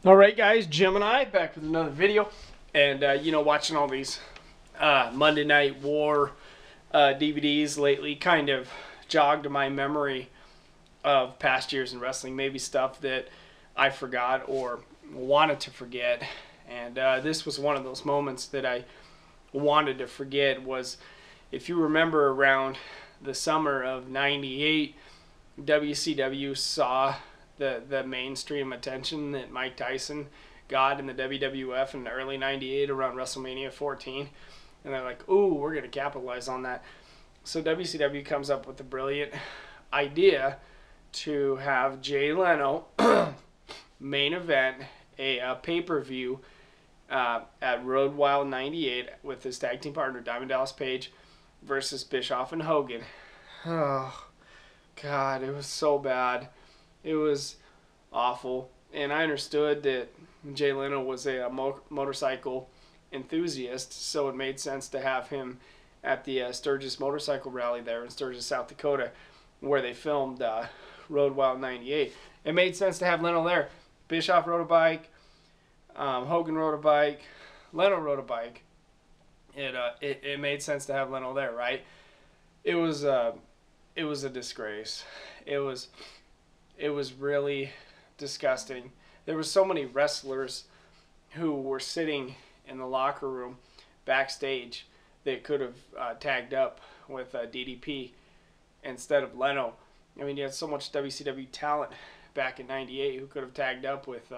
All right, guys, Jim and I back with another video, and watching all these Monday Night War DVDs lately kind of jogged my memory of past years in wrestling, maybe stuff that I forgot or wanted to forget, and this was one of those moments that I wanted to forget. Was, if you remember, around the summer of '98, WCW saw the mainstream attention that Mike Tyson got in the WWF in the early '98 around WrestleMania 14, and they're like, "Ooh, we're gonna capitalize on that." So WCW comes up with the brilliant idea to have Jay Leno main event a pay-per-view at Road Wild '98 with his tag team partner Diamond Dallas Page versus Bischoff and Hogan. Oh God, it was so bad. It was awful. And I understood that Jay Leno was a motorcycle enthusiast, so it made sense to have him at the Sturgis Motorcycle Rally there in Sturgis, South Dakota, where they filmed Road Wild '98. It made sense to have Leno there. Bischoff rode a bike, Hogan rode a bike, Leno rode a bike. It made sense to have Leno there, right? It was a disgrace. It was really disgusting. There were so many wrestlers who were sitting in the locker room backstage that could have tagged up with DDP instead of Leno. I mean, you had so much WCW talent back in '98 who could have tagged up with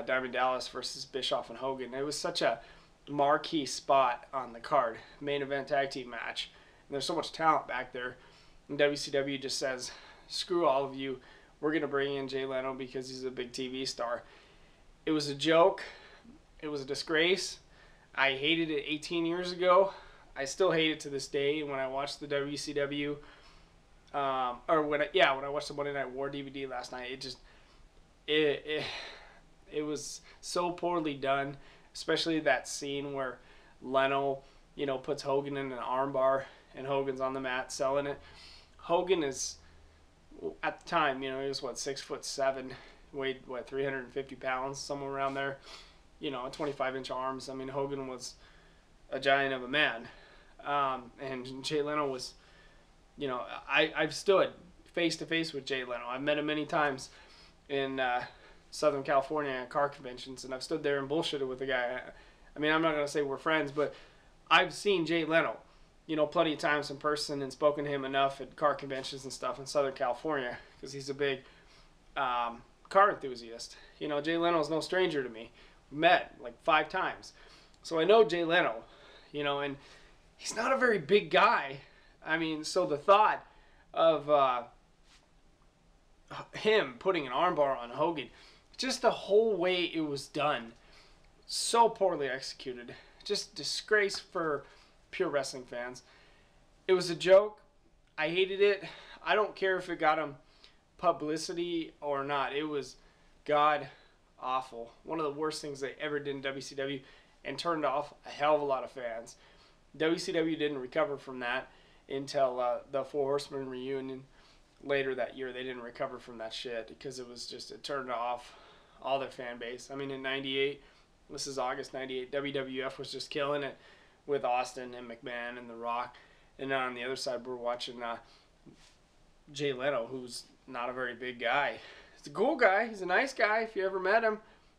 Diamond Dallas versus Bischoff and Hogan. It was such a marquee spot on the card, main event tag team match. And there's so much talent back there. And WCW just says, screw all of you. We're going to bring in Jay Leno because he's a big TV star. It was a joke. It was a disgrace. I hated it 18 years ago. I still hate it to this day. When I watched the WCW, when I watched the Monday Night War DVD last night, it was so poorly done, especially that scene where Leno, puts Hogan in an armbar and Hogan's on the mat selling it. Hogan is, at the time, he was 6'7", weighed 350 pounds, somewhere around there. 25-inch arms. I mean, Hogan was a giant of a man, and Jay Leno was, I've stood face to face with Jay Leno. I've met him many times in Southern California at car conventions, and I've stood there and bullshitted with the guy. I mean, I'm not gonna say we're friends, but I've seen Jay Leno, plenty of times in person and spoken to him enough at car conventions and stuff in Southern California because he's a big car enthusiast. Jay Leno's no stranger to me. We met like 5 times. So I know Jay Leno, and he's not a very big guy. I mean, so the thought of him putting an armbar on Hogan, just the whole way it was done, so poorly executed. Just disgrace for pure wrestling fans. It was a joke. I hated it. I don't care if it got him publicity or not. It was god awful. One of the worst things they ever did in WCW, and turned off a hell of a lot of fans. WCW didn't recover from that until the Four Horsemen reunion later that year. They didn't recover from that shit because it turned off all their fan base. I mean, in '98, this is August '98, WWF was just killing it with Austin and McMahon and The Rock. And then on the other side, we're watching Jay Leno, who's not a very big guy. He's a cool guy. He's a nice guy. If you ever met him,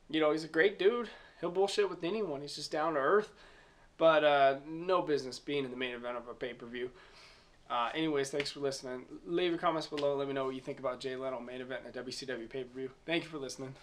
he's a great dude. He'll bullshit with anyone. He's just down to earth. But no business being in the main event of a pay-per-view. Anyways, thanks for listening. Leave your comments below. Let me know what you think about Jay Leno main event in a WCW pay-per-view. Thank you for listening.